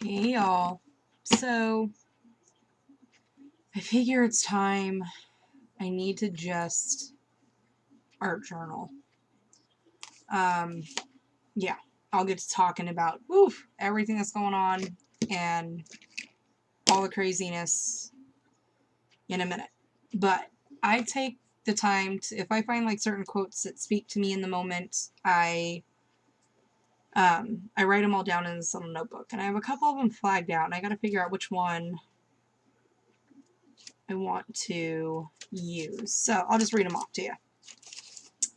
Hey y'all. So, I figure it's time I need to just art journal. Yeah, I'll get to talking about everything that's going on and all the craziness in a minute. But I take the time to, if I find like certain quotes that speak to me in the moment, I write them all down in this little notebook, and I have a couple of them flagged out, and I got to figure out which one I want to use. So I'll just read them off to you.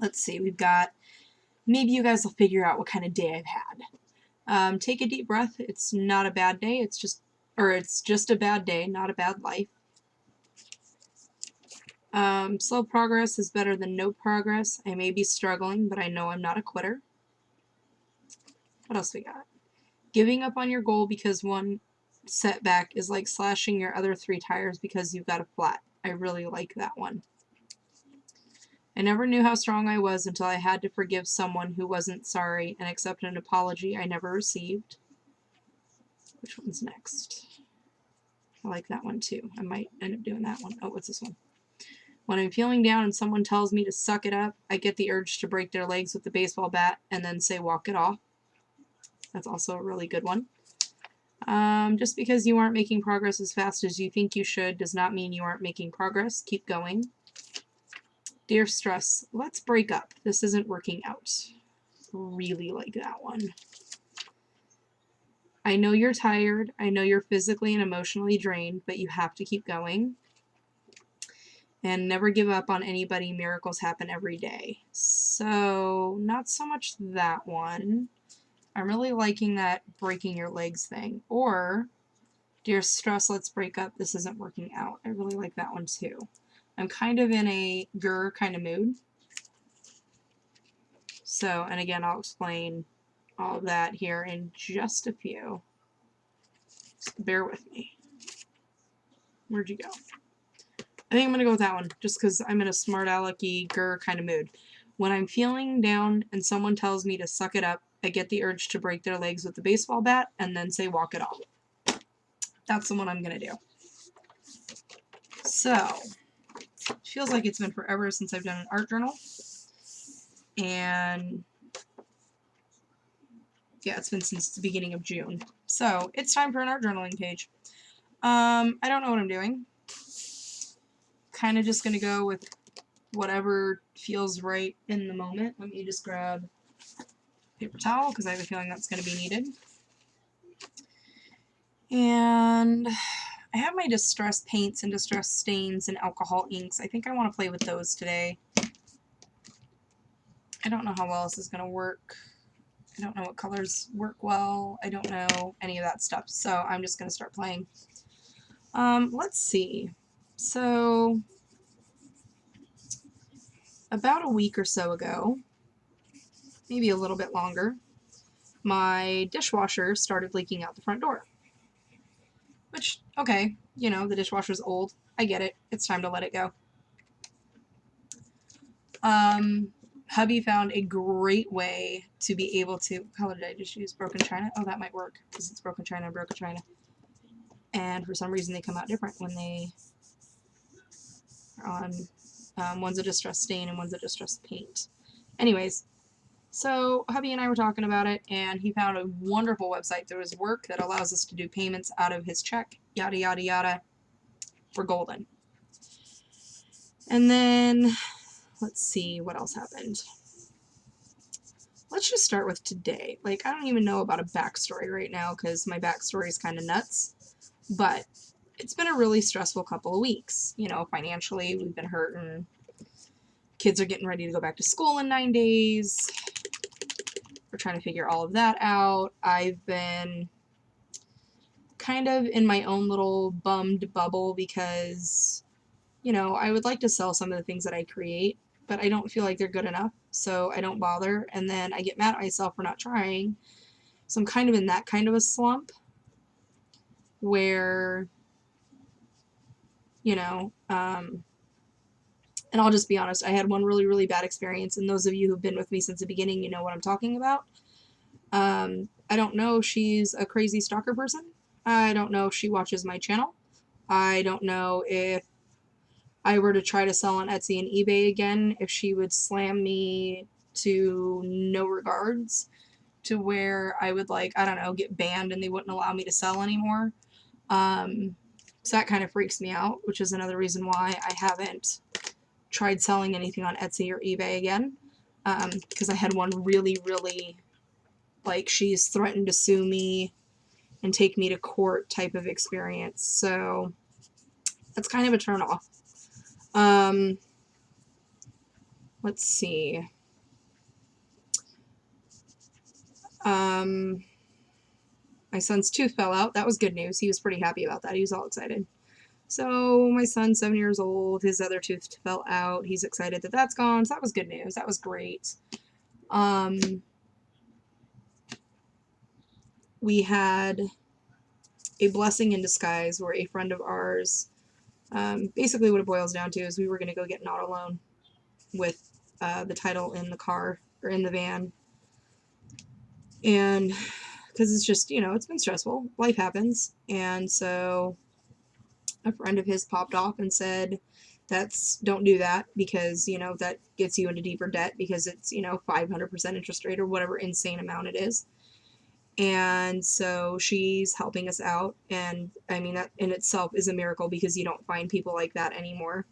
Let's see, we've got, maybe you guys will figure out what kind of day I've had. Take a deep breath. It's not a bad day. It's just a bad day, not a bad life. Slow progress is better than no progress. I may be struggling, but I know I'm not a quitter. What else we got? Giving up on your goal because one setback is like slashing your other 3 tires because you've got a flat. I really like that one. I never knew how strong I was until I had to forgive someone who wasn't sorry and accept an apology I never received. Which one's next? I like that one too. I might end up doing that one. Oh, what's this one? When I'm feeling down and someone tells me to suck it up, I get the urge to break their legs with the baseball bat and then say walk it off. That's also a really good one. Just because you aren't making progress as fast as you think you should does not mean you aren't making progress. Keep going. Dear stress, let's break up. This isn't working out. Really like that one. I know you're tired. I know you're physically and emotionally drained, but you have to keep going. And never give up on anybody. Miracles happen every day. So, not so much that one. I'm really liking that breaking your legs thing. Or, dear stress, let's break up. This isn't working out. I really like that one too. I'm kind of in a grr kind of mood. So, and again, I'll explain all of that here in just a few. Just bear with me. Where'd you go? I think I'm going to go with that one, just because I'm in a smart alecky grr kind of mood. When I'm feeling down and someone tells me to suck it up, I get the urge to break their legs with the baseball bat and then say walk it off. That's the one I'm going to do. So, it feels like it's been forever since I've done an art journal. And yeah, it's been since the beginning of June. So, it's time for an art journaling page. I don't know what I'm doing. Kind of just going to go with whatever feels right in the moment. Let me just grab paper towel because I have a feeling that's going to be needed. And I have my distress paints and distress stains and alcohol inks. I think I want to play with those today. I don't know how well this is going to work. I don't know what colors work well. I don't know any of that stuff. So I'm just going to start playing. Let's see. So about a week or so ago, maybe a little bit longer, my dishwasher started leaking out the front door. Which, okay, you know, the dishwasher's old. I get it. It's time to let it go. Hubby found a great way to be able to, what color did I just use? Broken China? Oh, that might work, because it's Broken China and Broken China. And for some reason they come out different when they are on, one's a distress stain and one's a distress paint. Anyways, so hubby and I were talking about it, and he found a wonderful website through his work that allows us to do payments out of his check, yada yada yada. We're golden. And then, let's see what else happened. Let's just start with today. Like, I don't even know about a backstory right now because my backstory is kind of nuts. But it's been a really stressful couple of weeks. You know, financially, we've been hurting. Kids are getting ready to go back to school in 9 days. We're trying to figure all of that out. I've been kind of in my own little bummed bubble because, you know, I would like to sell some of the things that I create, but I don't feel like they're good enough, so I don't bother, and then I get mad at myself for not trying. So I'm kind of in that kind of a slump where, you know, and I'll just be honest, I had one really, really bad experience, and those of you who've been with me since the beginning, you know what I'm talking about. I don't know if she's a crazy stalker person, I don't know if she watches my channel. I don't know if I were to try to sell on Etsy and eBay again, if she would slam me to no regards, to where I would, like, I don't know, get banned and they wouldn't allow me to sell anymore. So that kind of freaks me out, which is another reason why I haven't tried selling anything on Etsy or eBay again. Because I had one really, really, like, she's threatened to sue me and take me to court type of experience. So that's kind of a turn off. Let's see. My son's tooth fell out. That was good news. He was pretty happy about that. He was all excited. So my son's 7 years old. His other tooth fell out. He's excited that that's gone. So that was good news. That was great. We had a blessing in disguise where a friend of ours, basically what it boils down to is we were going to go get an auto loan with the title in the car or in the van. And because it's just, it's been stressful. Life happens. And so a friend of his popped off and said, don't do that because, that gets you into deeper debt because it's, 500% interest rate or whatever insane amount it is. And so she's helping us out. And I mean, that in itself is a miracle because you don't find people like that anymore.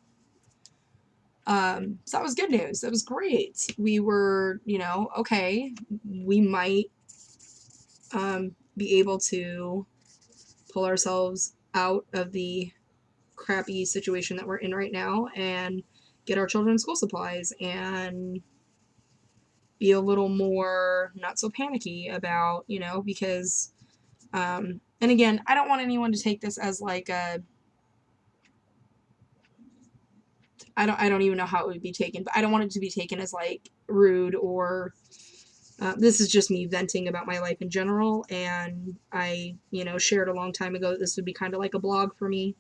So that was good news. That was great. We were, okay, we might be able to pull ourselves out of the crappy situation that we're in right now and get our children school supplies and be a little more not so panicky about, because, and again, I don't want anyone to take this as like I don't even know how it would be taken, but I don't want it to be taken as like rude or this is just me venting about my life in general. And I, shared a long time ago that this would be kind of like a blog for me.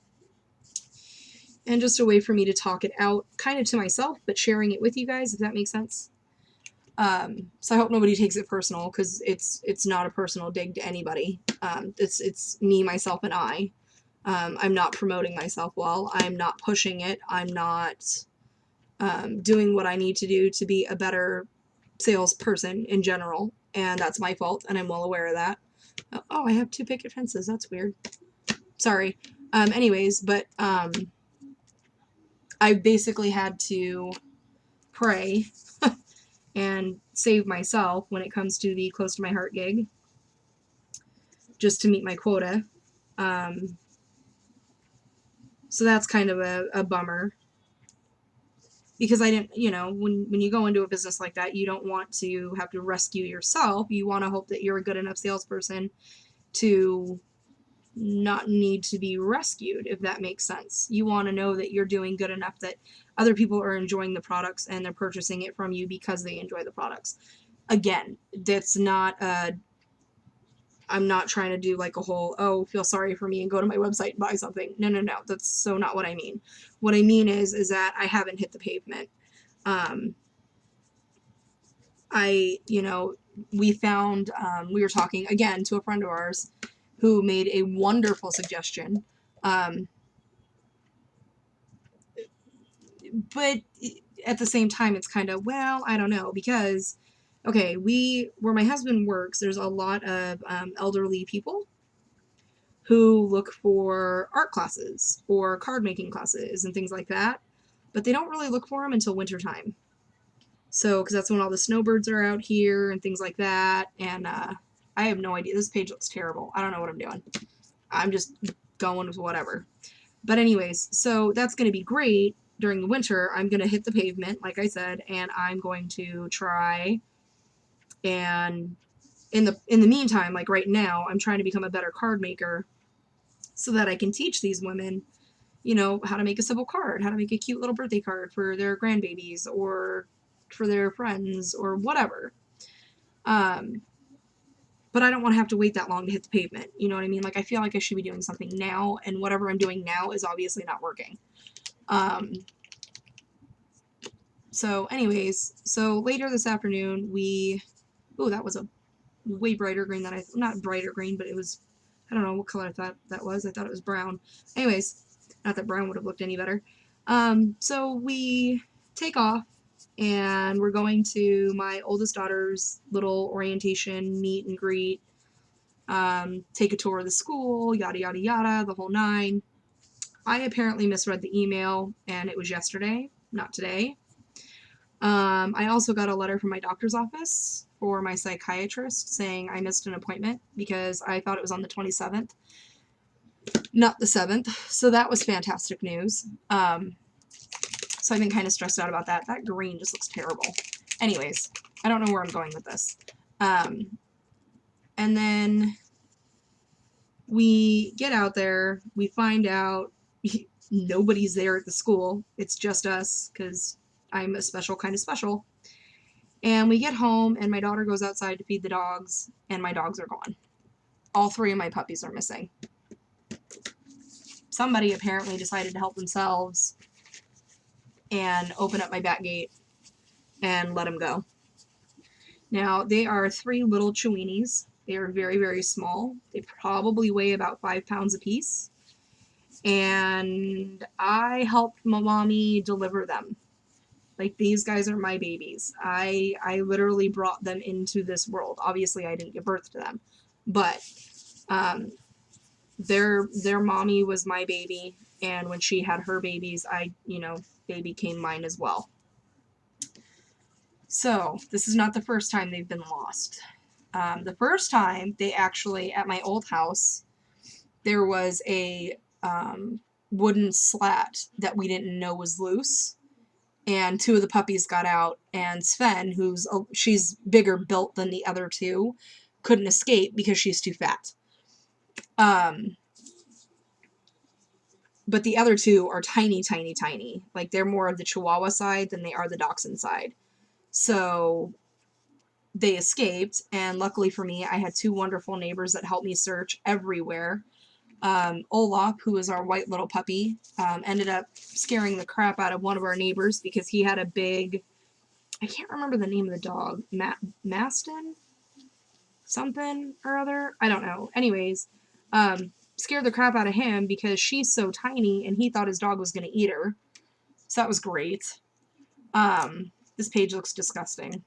And just a way for me to talk it out kind of to myself, but sharing it with you guys, if that makes sense. So I hope nobody takes it personal because it's not a personal dig to anybody. It's me, myself, and I. I'm not promoting myself well. I'm not pushing it. I'm not doing what I need to do to be a better salesperson in general. And that's my fault, and I'm well aware of that. Oh, I have 2 picket fences. That's weird. Sorry. Anyways, but I basically had to pray and save myself when it comes to the Close to My Heart gig, just to meet my quota. So that's kind of a bummer. Because I didn't, when you go into a business like that, you don't want to have to rescue yourself. You want to hope that you're a good enough salesperson to not need to be rescued, if that makes sense. You want to know that you're doing good enough that other people are enjoying the products and they're purchasing it from you because they enjoy the products. Again, that's not I'm not trying to do like a whole, feel sorry for me and go to my website and buy something. No. That's so not what I mean. What I mean is that I haven't hit the pavement. We found, we were talking again to a friend of ours who made a wonderful suggestion. But at the same time, it's kind of, well, I don't know, because, okay, where my husband works, there's a lot of elderly people who look for art classes or card making classes and things like that, but they don't really look for them until wintertime. So, because that's when all the snowbirds are out here and things like that, and I have no idea. This page looks terrible. I don't know what I'm doing. I'm just going with whatever. But anyways, so that's going to be great. During the winter, I'm going to hit the pavement, like I said, and I'm going to try and in the meantime, like right now, I'm trying to become a better card maker so that I can teach these women, how to make a simple card, how to make a cute little birthday card for their grandbabies or for their friends or whatever. But I don't want to have to wait that long to hit the pavement. You know what I mean? Like, I feel like I should be doing something now, and whatever I'm doing now is obviously not working. So anyways, so later this afternoon, that was a way brighter green than not brighter green, but it was I don't know what color I thought that was. I thought it was brown. Anyways, not that brown would have looked any better. So we take off, and we're going to my oldest daughter's little orientation meet and greet, take a tour of the school, yada yada yada, the whole nine. I apparently misread the email, and it was yesterday, not today. I also got a letter from my doctor's office for my psychiatrist saying I missed an appointment because I thought it was on the 27th, not the 7th. So that was fantastic news. So I've been kind of stressed out about that. That green just looks terrible. Anyways, I don't know where I'm going with this. And then we get out there, we find out nobody's there at the school. It's just us because I'm a special kind of special. And we get home, and my daughter goes outside to feed the dogs, and my dogs are gone. All 3 of my puppies are missing. Somebody apparently decided to help themselves and open up my back gate and let them go. Now, they are 3 little Chiweenies. They are very, very small. They probably weigh about 5 pounds apiece. And I helped my mommy deliver them. Like, these guys are my babies. I literally brought them into this world. Obviously, I didn't give birth to them. But their mommy was my baby. And when she had her babies, they became mine as well. So, this is not the first time they've been lost. The first time, they actually, at my old house, there was a wooden slat that we didn't know was loose. And 2 of the puppies got out, and Sven, she's bigger built than the other 2, couldn't escape because she's too fat. But the other 2 are tiny, tiny, tiny. Like, they're more of the Chihuahua side than they are the Dachshund side. So they escaped, and luckily for me, I had 2 wonderful neighbors that helped me search everywhere. Olaf, who is our white little puppy, ended up scaring the crap out of one of our neighbors because he had a big, I can't remember the name of the dog, Maston? Something or other? I don't know. Anyways, scared the crap out of him because she's so tiny and he thought his dog was going to eat her. So that was great. This page looks disgusting.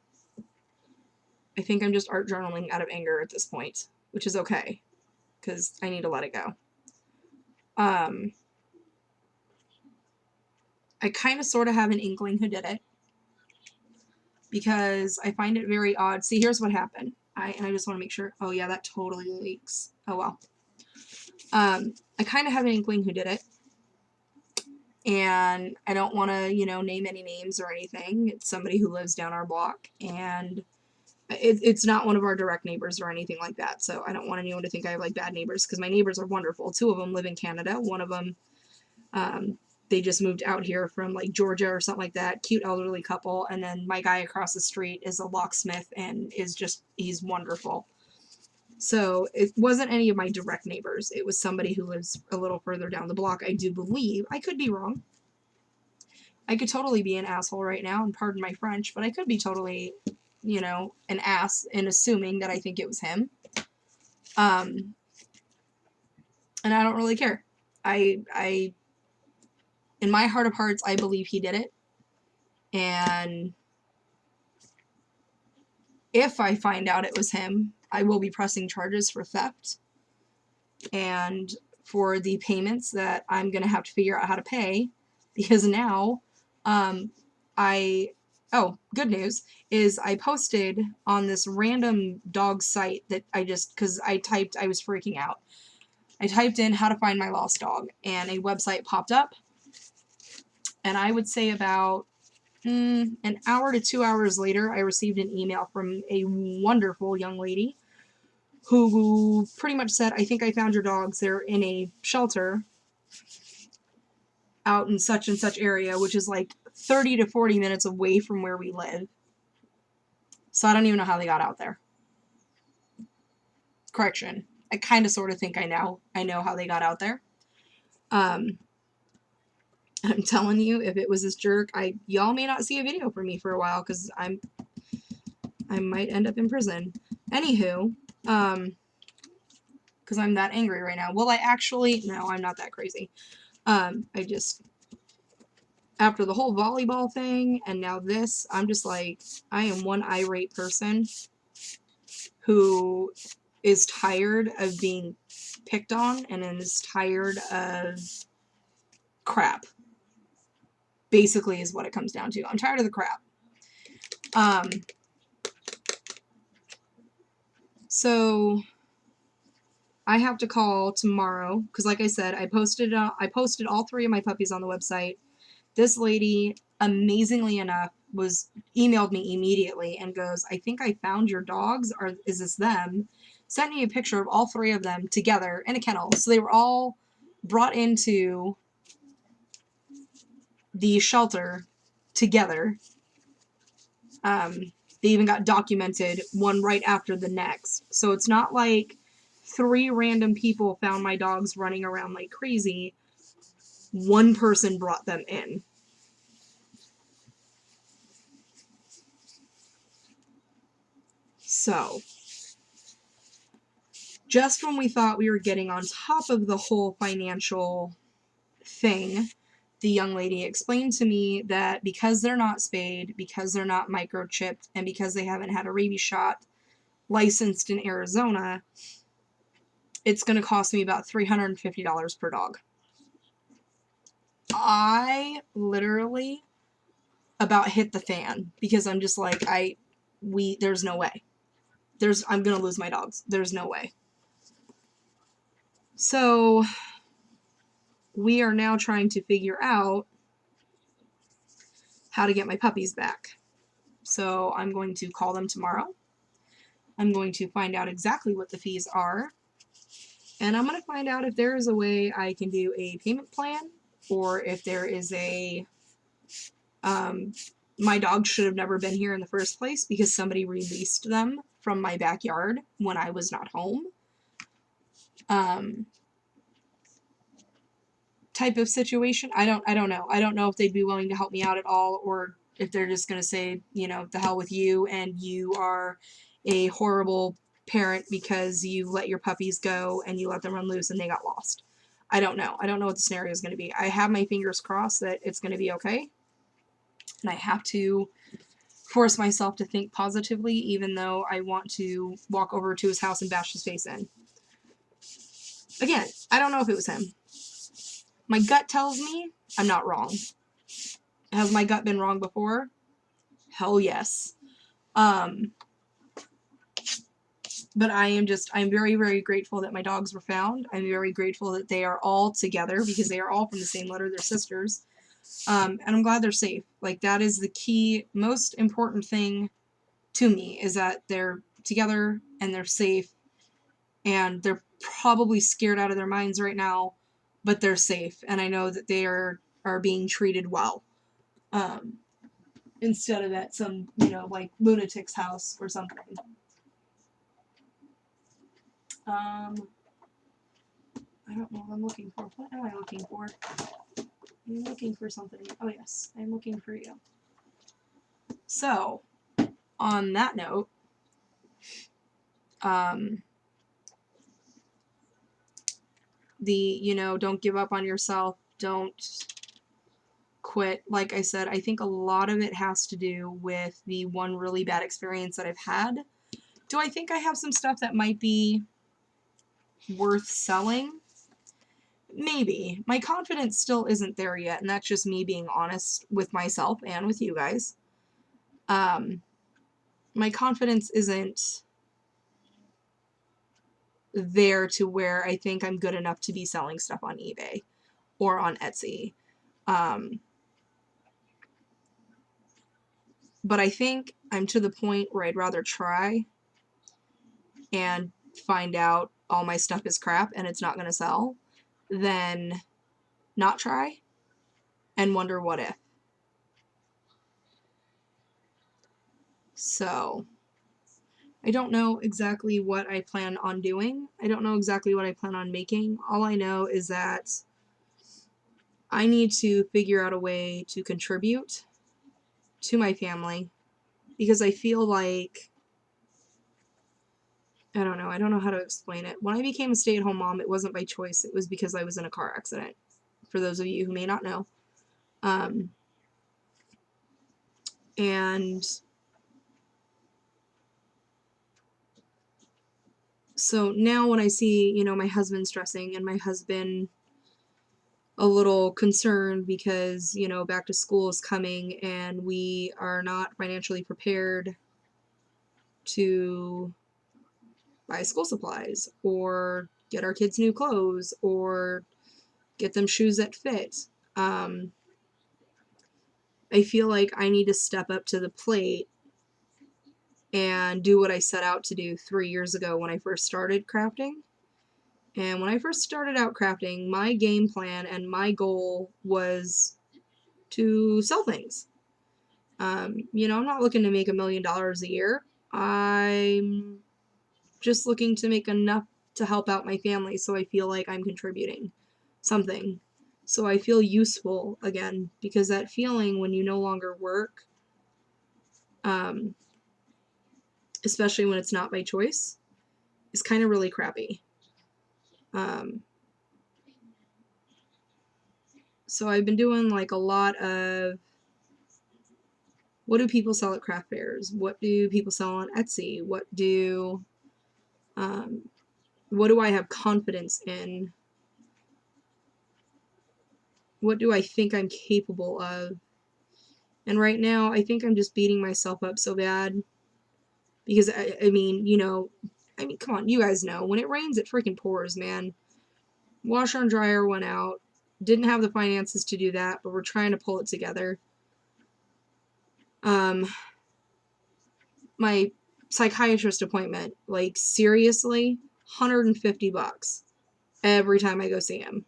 I think I'm just art journaling out of anger at this point, which is okay because I need to let it go. I kind of sort of have an inkling who did it because I find it very odd. See, here's what happened. I just want to make sure. Oh, yeah, that totally leaks. Oh, well. I kind of have an inkling who did it. And I don't want to, name any names or anything. It's somebody who lives down our block. And it's not one of our direct neighbors or anything like that. So I don't want anyone to think I have, like, bad neighbors because my neighbors are wonderful. 2 of them live in Canada. One of them, they just moved out here from, like, Georgia or something like that. Cute elderly couple. And then my guy across the street is a locksmith and he's wonderful. So it wasn't any of my direct neighbors. It was somebody who lives a little further down the block, I do believe. I could be wrong. I could totally be an asshole right now, and pardon my French, but I could be totally, an ass in assuming that I think it was him. And I don't really care. In my heart of hearts, I believe he did it. And if I find out it was him, I will be pressing charges for theft and for the payments that I'm going to have to figure out how to pay because now, good news is I posted on this random dog site that because I was freaking out. I typed in how to find my lost dog and a website popped up, and I would say about an hour to 2 hours later, I received an email from a wonderful young lady who pretty much said, I think I found your dogs. They're in a shelter out in such and such area, which is like 30 to 40 minutes away from where we live. So I don't even know how they got out there. Correction. I kind of sort of think I know how they got out there. I'm telling you, if it was this jerk, y'all may not see a video from me for a while because I might end up in prison. Anywho, because I'm that angry right now. Will I actually? No, I'm not that crazy. I just, after the whole volleyball thing and now this, I'm just like, I am one irate person who is tired of being picked on and is tired of crap. Basically is what it comes down to. I'm tired of the crap. So I have to call tomorrow because, like I said, I posted all 3 of my puppies on the website. This lady, amazingly enough, emailed me immediately and goes, "I think I found your dogs. Is this them?" Sent me a picture of all 3 of them together in a kennel. So they were all brought into the shelter together. They even got documented one right after the next. So it's not like 3 random people found my dogs running around like crazy. One person brought them in. So, just when we thought we were getting on top of the whole financial thing, the young lady explained to me that because they're not spayed, because they're not microchipped, and because they haven't had a rabies shot licensed in Arizona, it's going to cost me about $350 per dog. I literally about hit the fan because I'm just like, there's no way. I'm going to lose my dogs. There's no way. So we are now trying to figure out how to get my puppies back. So I'm going to call them tomorrow. I'm going to find out exactly what the fees are. And I'm going to find out if there is a way I can do a payment plan, or if there is my dogs should have never been here in the first place because somebody released them from my backyard when I was not home. Type of situation. I don't know. I don't know if they'd be willing to help me out at all, or if they're just going to say, the hell with you, and you are a horrible parent because you let your puppies go and you let them run loose and they got lost. I don't know. I don't know what the scenario is going to be. I have my fingers crossed that it's going to be okay. And I have to force myself to think positively, even though I want to walk over to his house and bash his face in. Again, I don't know if it was him. My gut tells me I'm not wrong. Has my gut been wrong before? Hell yes. But I'm very, very grateful that my dogs were found. I'm very grateful that they are all together because they are all from the same litter. They're sisters. And I'm glad they're safe. Like, that is the key, most important thing to me, is that they're together and they're safe. And they're probably scared out of their minds right now, but they're safe. And I know that they are being treated well. Instead of at some, like lunatic's house or something. I don't know what I'm looking for. What am I looking for? I'm looking for something. Oh yes, I'm looking for you. So, on that note, don't give up on yourself. Don't quit. Like I said, I think a lot of it has to do with the one really bad experience that I've had. Do I think I have some stuff that might be worth selling? Maybe. My confidence still isn't there yet, and that's just me being honest with myself and with you guys. My confidence isn't there to where I think I'm good enough to be selling stuff on eBay or on Etsy. But I think I'm to the point where I'd rather try and find out all my stuff is crap and it's not going to sell than not try and wonder what if. So, I don't know exactly what I plan on doing. I don't know exactly what I plan on making. All I know is that I need to figure out a way to contribute to my family because I feel like I don't know. I don't know how to explain it. When I became a stay-at-home mom, it wasn't by choice. It was because I was in a car accident. For those of you who may not know. And so now when I see, you know, my husband stressing and my husband a little concerned because, you know, back to school is coming and we are not financially prepared to buy school supplies or get our kids new clothes or get them shoes that fit. I feel like I need to step up to the plate and do what I set out to do 3 years ago when I first started crafting. And when I first started out crafting, my game plan and my goal was to sell things. You know, I'm not looking to make $1 million a year. I'm just looking to make enough to help out my family so I feel like I'm contributing something. So I feel useful again, because that feeling when you no longer work, especially when it's not by choice, is kind of really crappy. So I've been doing like a lot of, what do people sell at craft fairs? What do people sell on Etsy? What do I have confidence in? What do I think I'm capable of? And right now, I think I'm just beating myself up so bad because I mean, you know, I mean, come on, you guys know when it rains, it freaking pours, man. Washer and dryer went out. Didn't have the finances to do that, but we're trying to pull it together. My psychiatrist appointment, like seriously, $150 every time I go see him.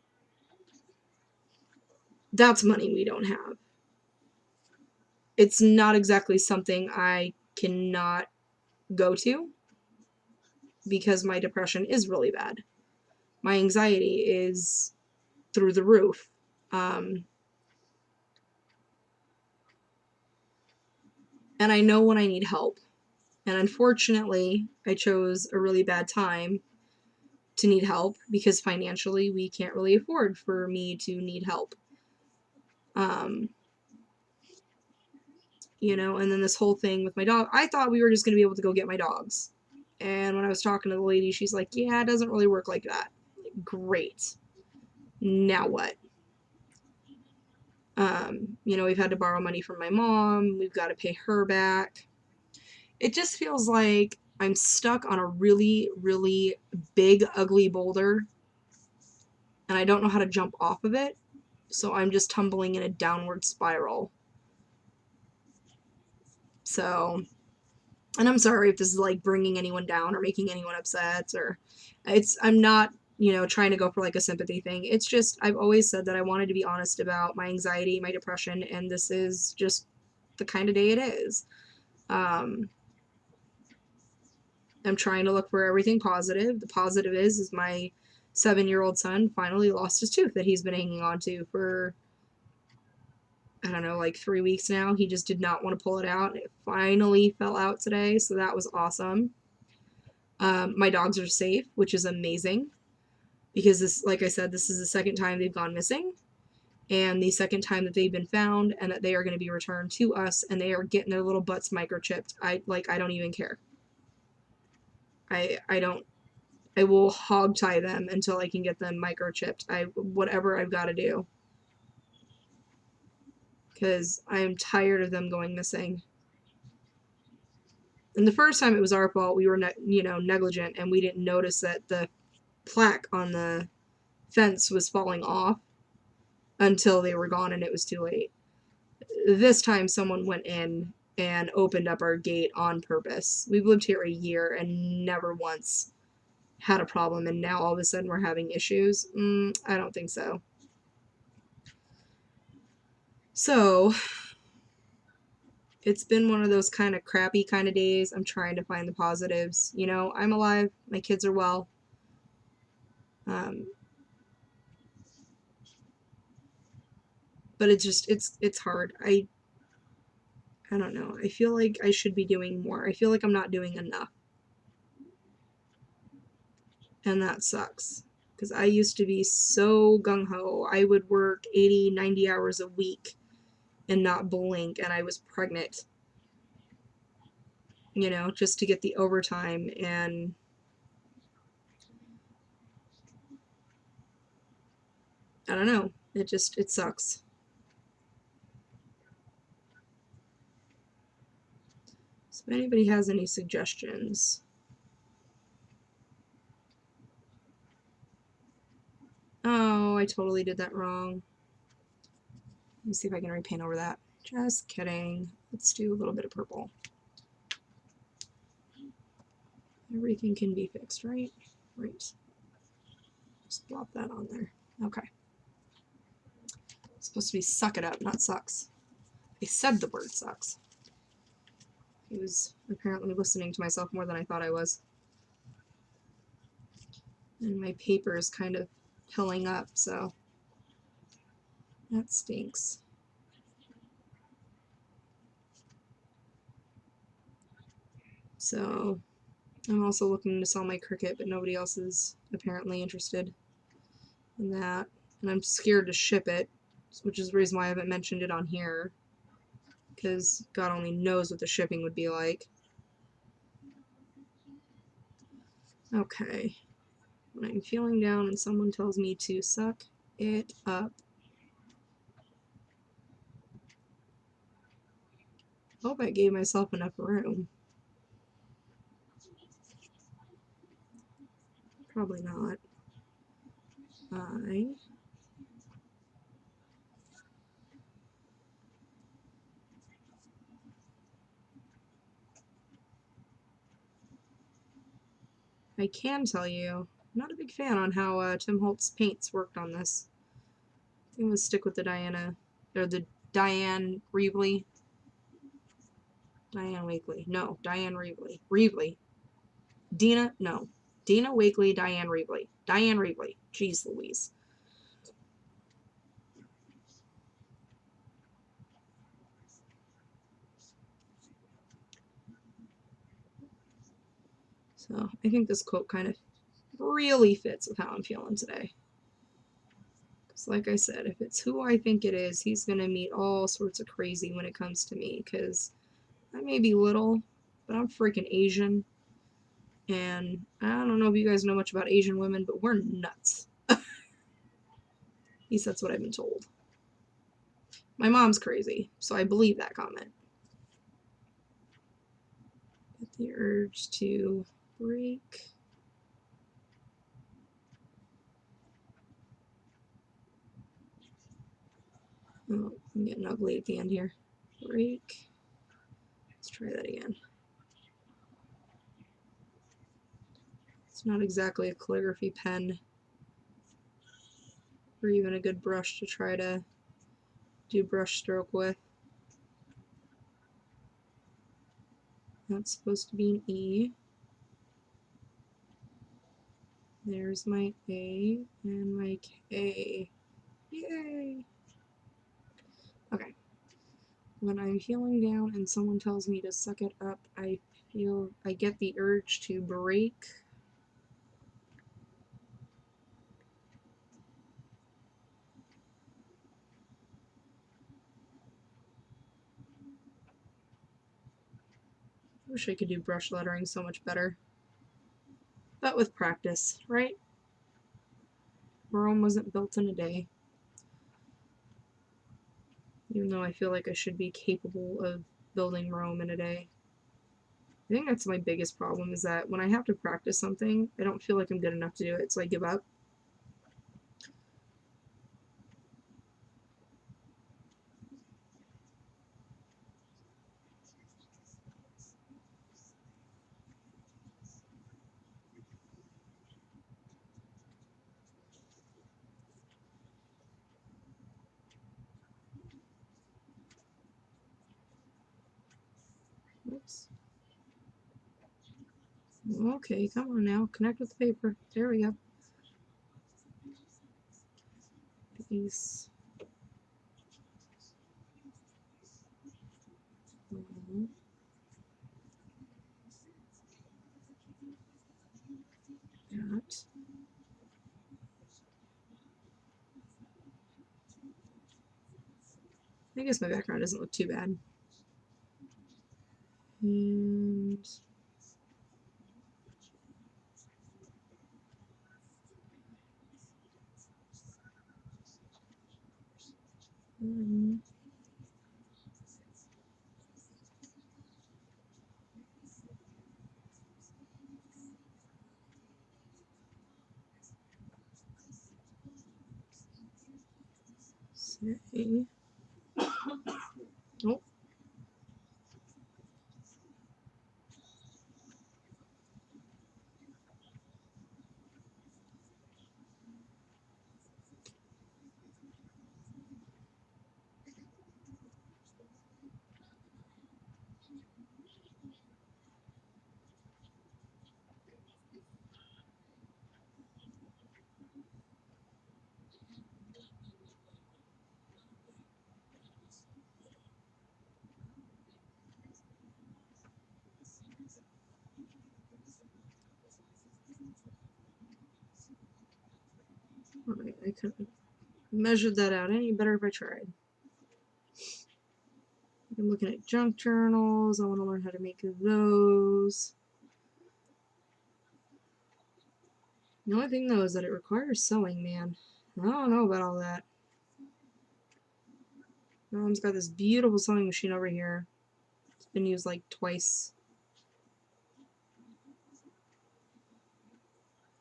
That's money we don't have. It's not exactly something I cannot go to because my depression is really bad. My anxiety is through the roof. And I know when I need help. And unfortunately, I chose a really bad time to need help because financially we can't really afford for me to need help. You know, and then this whole thing with my dog, I thought we were just going to be able to go get my dogs. And when I was talking to the lady, she's like, yeah, it doesn't really work like that. Great. Now what? You know, we've had to borrow money from my mom. We've got to pay her back. It just feels like I'm stuck on a really, really big, ugly boulder, and I don't know how to jump off of it. So I'm just tumbling in a downward spiral. So, and I'm sorry if this is like bringing anyone down or making anyone upset, or I'm not, you know, trying to go for like a sympathy thing. It's just, I've always said that I wanted to be honest about my anxiety, my depression, and this is just the kind of day it is. I'm trying to look for everything positive. The positive is my 7-year-old son finally lost his tooth that he's been hanging on to for, I don't know, like 3 weeks now. He just did not want to pull it out. It finally fell out today, so that was awesome. My dogs are safe, which is amazing because this, like I said, this is the second time they've gone missing and the second time that they've been found and that they are going to be returned to us and they are getting their little butts microchipped. I don't even care. I don't, I will hog tie them until I can get them microchipped. Whatever I've got to do. Because I am tired of them going missing. And the first time it was our fault. We were, negligent, and we didn't notice that the plaque on the fence was falling off until they were gone and it was too late. This time someone went in and opened up our gate on purpose. We've lived here a year and never once had a problem, and now all of a sudden we're having issues. I don't think so. So it's been one of those kind of crappy kind of days. I'm trying to find the positives. You know, I'm alive. My kids are well. But it's hard. I don't know. I feel like I should be doing more. I feel like I'm not doing enough. And that sucks. Because I used to be so gung-ho. I would work 80, 90 hours a week and not blink, and I was pregnant. You know, just to get the overtime, and I don't know. It sucks. So if anybody has any suggestions. Oh, I totally did that wrong. Let me see if I can repaint over that. Just kidding. Let's do a little bit of purple. Everything can be fixed, right? Right. Just plop that on there. Okay. It's supposed to be suck it up, not sucks. I said the word sucks. I was apparently listening to myself more than I thought I was. And my paper is kind of pilling up, so that stinks. So I'm also looking to sell my Cricut, but nobody else is apparently interested in that. And I'm scared to ship it, which is the reason why I haven't mentioned it on here. Because God only knows what the shipping would be like. Okay. When I'm feeling down and someone tells me to suck it up. Hope I gave myself enough room. Probably not. I can tell you, I'm not a big fan on how Tim Holtz paints worked on this. I think I'm gonna stick with the Diane Reevely. Diane Wakely. No, Diane Reevely. Reevely. Dina, no. Dina Wakely, Diane Reevely. Diane Reevely. Jeez Louise. So I think this quote kind of really fits with how I'm feeling today. Because like I said, if it's who I think it is, he's going to meet all sorts of crazy when it comes to me. Because I may be little, but I'm freaking Asian. And I don't know if you guys know much about Asian women, but we're nuts. At least that's what I've been told. My mom's crazy, so I believe that comment. Get the urge to break. Oh, I'm getting ugly at the end here. Break. Let's try that again. It's not exactly a calligraphy pen or even a good brush to try to do brush stroke with. That's supposed to be an E. There's my A and my K. Yay! Okay. When I'm feeling down and someone tells me to suck it up, I get the urge to break. I wish I could do brush lettering so much better. But with practice, right? Rome wasn't built in a day. Even though I feel like I should be capable of building Rome in a day. I think that's my biggest problem, is that when I have to practice something, I don't feel like I'm good enough to do it, so I give up. Oops. Okay, come on now. Connect with the paper. There we go. Peace. that. I guess my background doesn't look too bad. And say, oh, I couldn't measure that out any better if I tried. I'm looking at junk journals. I want to learn how to make those. The only thing though is that it requires sewing, man. I don't know about all that. My mom's got this beautiful sewing machine over here. It's been used like twice.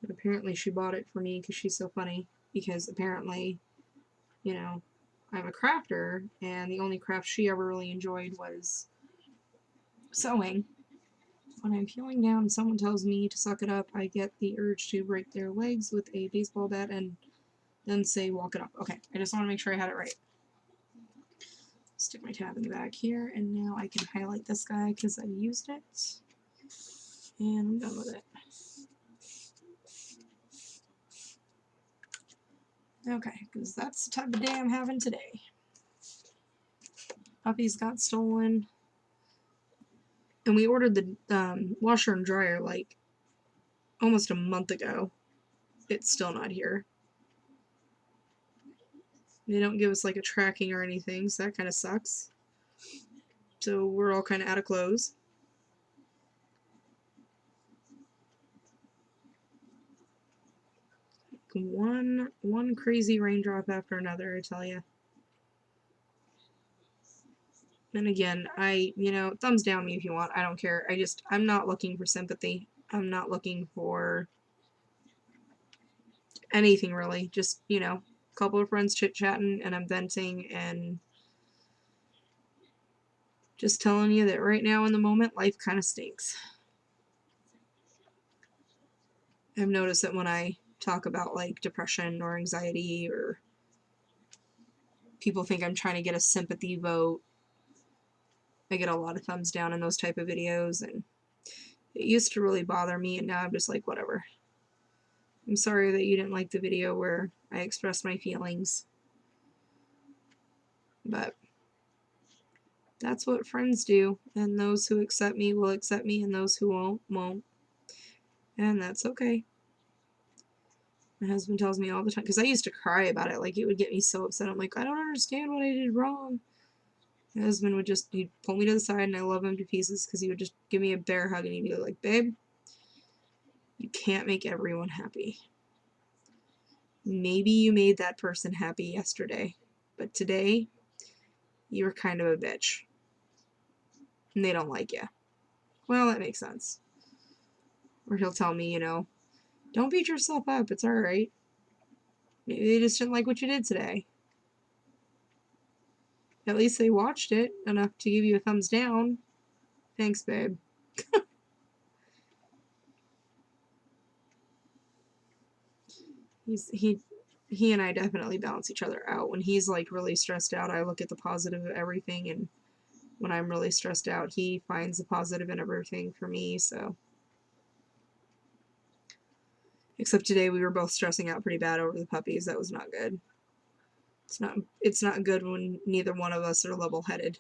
And apparently she bought it for me because she's so funny. Because apparently, you know, I'm a crafter, and the only craft she ever really enjoyed was sewing. When I'm feeling down and someone tells me to suck it up, I get the urge to break their legs with a baseball bat and then say walk it up. Okay, I just want to make sure I had it right. Stick my tab in the back here, and now I can highlight this guy because I used it. And I'm done with it. Okay, because that's the type of day I'm having today. Puppies got stolen. And we ordered the washer and dryer like almost a month ago. It's still not here. They don't give us like a tracking or anything, so that kind of sucks. So we're all kind of out of clothes. One crazy raindrop after another, I tell you. And again, thumbs down me if you want. I don't care. I'm not looking for sympathy. I'm not looking for anything really. Just, a couple of friends chit-chatting, and I'm venting and just telling you that right now in the moment, life kind of stinks. I've noticed that when I talk about like depression or anxiety, or people think I'm trying to get a sympathy vote, I get a lot of thumbs down in those type of videos, and it used to really bother me, and now I'm just like, whatever. I'm sorry that you didn't like the video where I expressed my feelings, but that's what friends do, and those who accept me will accept me, and those who won't, and that's okay. My husband tells me all the time, because I used to cry about it, like it would get me so upset. I'm like, I don't understand what I did wrong. My husband would he'd pull me to the side, and I love him to pieces, because he would just give me a bear hug, and he'd be like, babe, you can't make everyone happy. Maybe you made that person happy yesterday, but today, you're kind of a bitch. And they don't like you. Well, that makes sense. Or he'll tell me, don't beat yourself up, it's alright. Maybe they just didn't like what you did today. At least they watched it enough to give you a thumbs down. Thanks, babe. He and I definitely balance each other out. When he's like really stressed out, I look at the positive of everything, and when I'm really stressed out, he finds the positive in everything for me, so. Except today we were both stressing out pretty bad over the puppies. That was not good. It's not good when neither one of us are level-headed.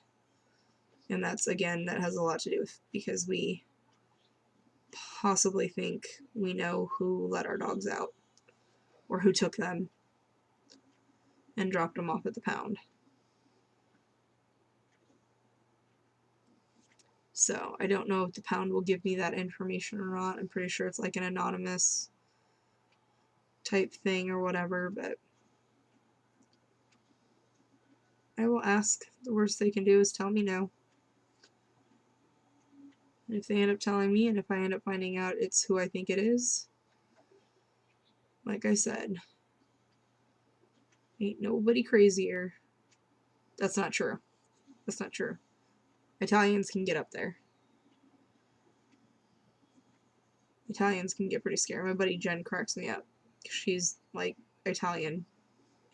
And that's, again, that has a lot to do with because possibly think we know who let our dogs out, or who took them and dropped them off at the pound. So I don't know if the pound will give me that information or not. I'm pretty sure it's like an anonymous type thing or whatever, but I will ask. The worst they can do is tell me no. And if they end up telling me, and if I end up finding out it's who I think it is, like I said, ain't nobody crazier. That's not true. That's not true. Italians can get up there. Italians can get pretty scary. My buddy Jen cracks me up. She's like Italian,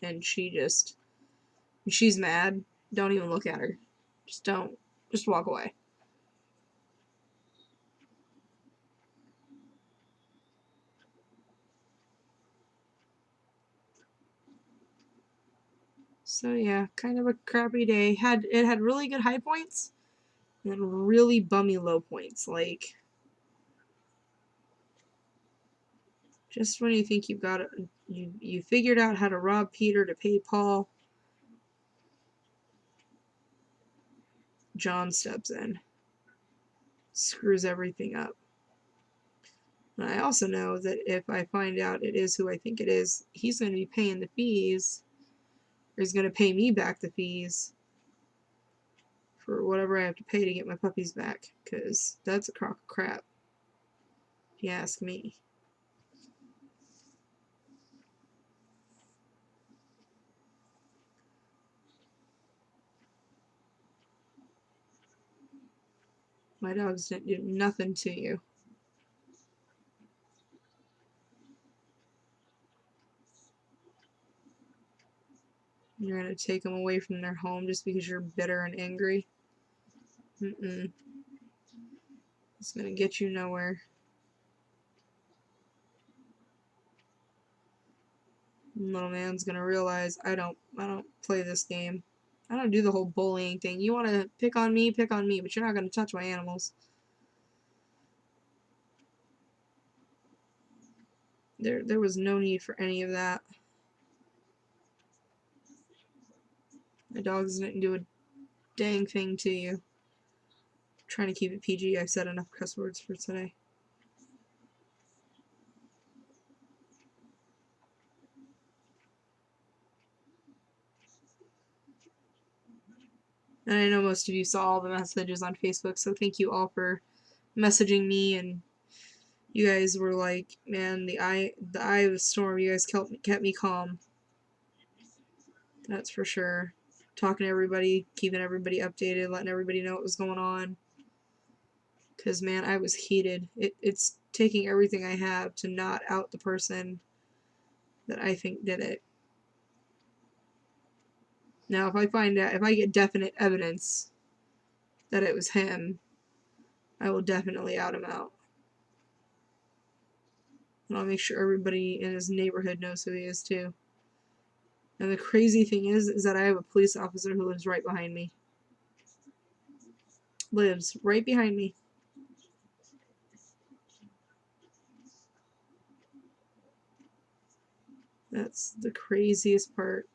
and when she's mad, don't even look at her. Just don't. Just walk away. So yeah, kind of a crappy day. It had really good high points and really bummy low points. Like, just when you think you've got it, you figured out how to rob Peter to pay Paul, John steps in, screws everything up. And I also know that if I find out it is who I think it is, he's going to be paying the fees, or he's going to pay me back the fees for whatever I have to pay to get my puppies back, because that's a crock of crap, if you ask me. My dogs didn't do nothing to you. You're gonna take them away from their home just because you're bitter and angry? Mm-mm. It's gonna get you nowhere. Little man's gonna realize I don't play this game. I don't do the whole bullying thing. You wanna pick on me, but you're not gonna touch my animals. There was no need for any of that. My dogs didn't do a dang thing to you. I'm trying to keep it PG. I've said enough cuss words for today. And I know most of you saw all the messages on Facebook, so thank you all for messaging me, and you guys were like, man, the eye of the storm, you guys kept me calm. That's for sure. Talking to everybody, keeping everybody updated, letting everybody know what was going on. Because, man, I was heated. It's taking everything I have to not out the person that I think did it. Now, if I get definite evidence that it was him, I will definitely out him out. And I'll make sure everybody in his neighborhood knows who he is, too. And the crazy thing is that I have a police officer who lives right behind me. Lives right behind me. That's the craziest part.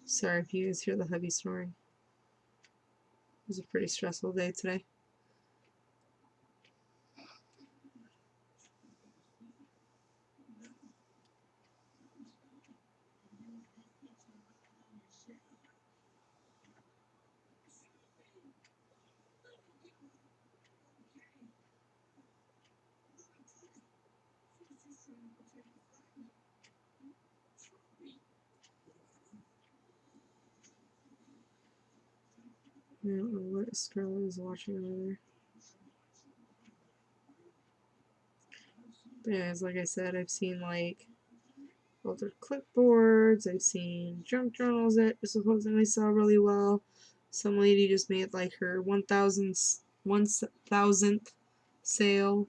Sorry if you guys hear the hubby snoring. It was a pretty stressful day today. I don't know what Scarlett is watching over there. But anyways, like I said, I've seen like altered clipboards, I've seen junk journals that supposedly sell really well, Some lady just made like her 1,000th sale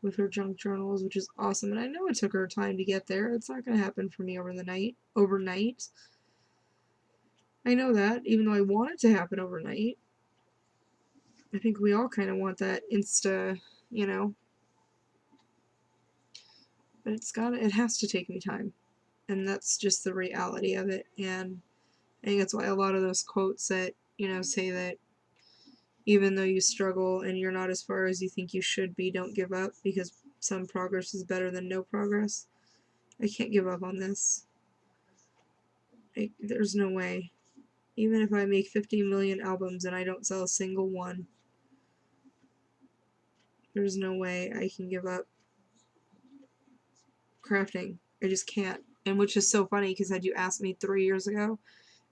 with her junk journals, which is awesome. And I know it took her time to get there. It's not going to happen for me overnight. I know that, even though I want it to happen overnight. I think we all kind of want that insta, you know. But it has to take me time. And that's just the reality of it. And I think that's why a lot of those quotes that, you know, say that even though you struggle and you're not as far as you think you should be, don't give up, because some progress is better than no progress. I can't give up on this. There's no way. Even if I make 50 million albums and I don't sell a single one, there's no way I can give up crafting. I just can't. And which is so funny, because had you asked me 3 years ago,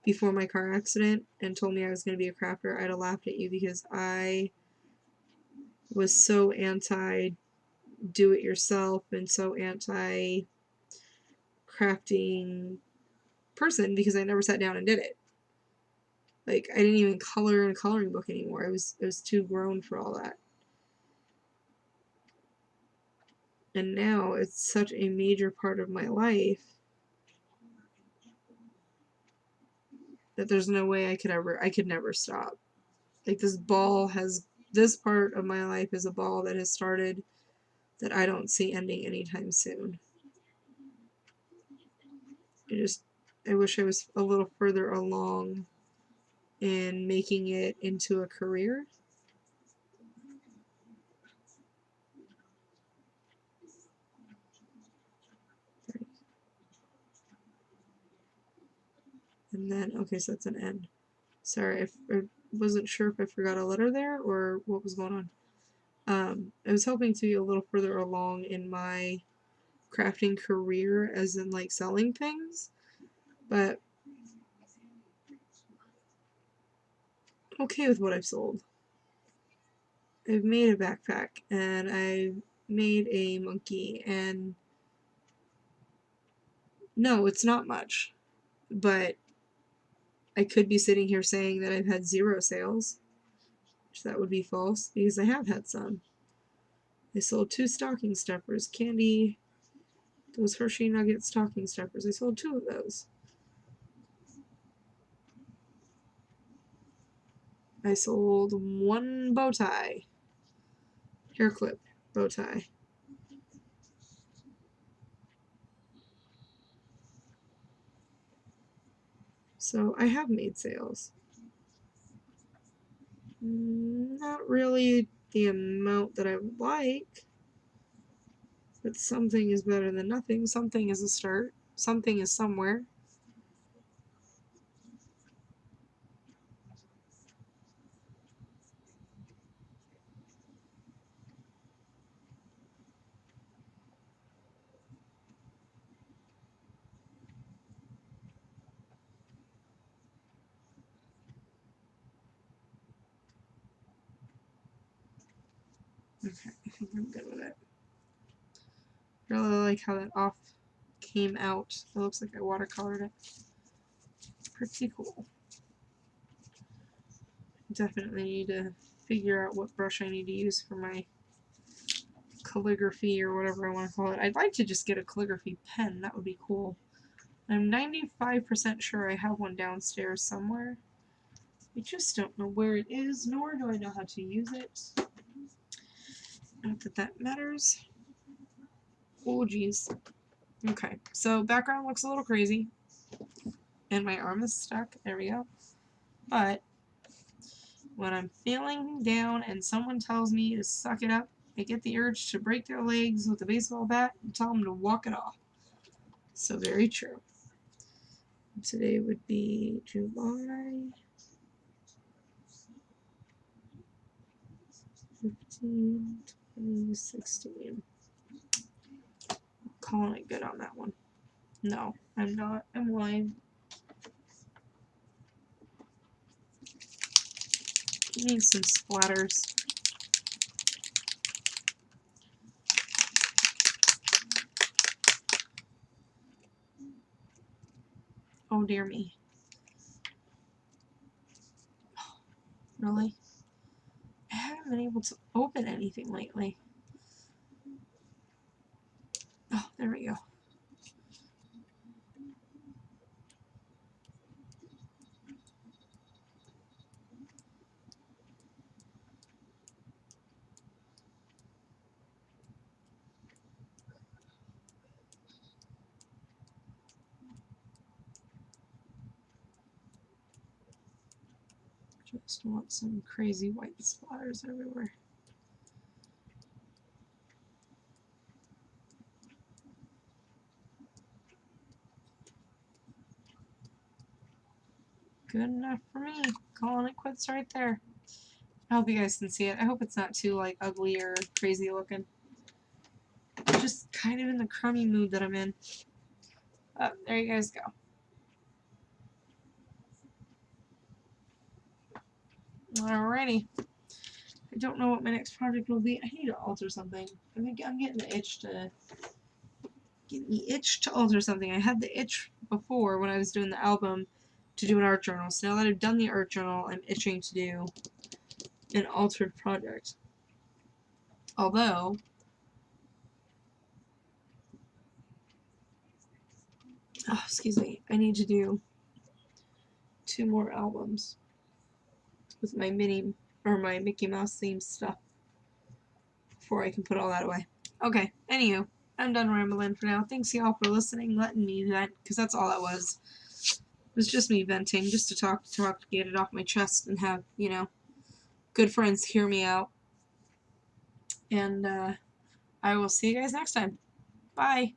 before my car accident, and told me I was going to be a crafter, I'd have laughed at you, because I was so anti do it yourself and so anti crafting person, because I never sat down and did it. Like, I didn't even color in a coloring book anymore. I was too grown for all that. And now it's such a major part of my life that there's no way I could never stop. Like, this part of my life is a ball that has started that I don't see ending anytime soon. I wish I was a little further along in making it into a career. And then, okay, so that's an N. Sorry, I wasn't sure if I forgot a letter there or what was going on. I was hoping to be a little further along in my crafting career, as in like selling things, but I'm okay with what I've sold. I've made a backpack, and I've made a monkey, and no, it's not much, but I could be sitting here saying that I've had 0 sales, which that would be false, because I have had some. I sold 2 stocking stuffers, candy, those Hershey Nugget stocking stuffers. I sold 2 of those. I sold 1 bow tie, hair clip bow tie. So I have made sales. Not really the amount that I would like, but something is better than nothing. Something is a start. Something is somewhere. Okay, I think I'm good with it. Really like how that off came out. It looks like I watercolored it. Pretty cool. Definitely need to figure out what brush I need to use for my calligraphy or whatever I want to call it. I'd like to just get a calligraphy pen. That would be cool. I'm 95% sure I have one downstairs somewhere. I just don't know where it is, nor do I know how to use it. Not that that matters. Oh, geez. Okay, so background looks a little crazy. And my arm is stuck. There we go. But when I'm feeling down and someone tells me to suck it up, I get the urge to break their legs with a baseball bat and tell them to walk it off. So very true. Today would be July 15, 2016. Calling it good on that one. No, I'm not. I'm lying. Need some splatters. Oh dear me. Really? I haven't been able to open anything lately. Oh, there we go. Just want some crazy white splatters everywhere. Good enough for me. Calling it quits right there. I hope you guys can see it. I hope it's not too like ugly or crazy looking. I'm just kind of in the crummy mood that I'm in. Oh, there you guys go. Alrighty. I don't know what my next project will be. I need to alter something. I think I'm getting the itch to alter something. I had the itch before when I was doing the album to do an art journal. So now that I've done the art journal, I'm itching to do an altered project. Although, oh, excuse me, I need to do 2 more albums with my my Mickey Mouse themed stuff before I can put all that away. Okay, anywho, I'm done rambling for now. Thanks y'all for listening, letting me vent, because that's all that was. It was just me venting, just to talk, get it off my chest, and have, you know, good friends hear me out. And I will see you guys next time. Bye.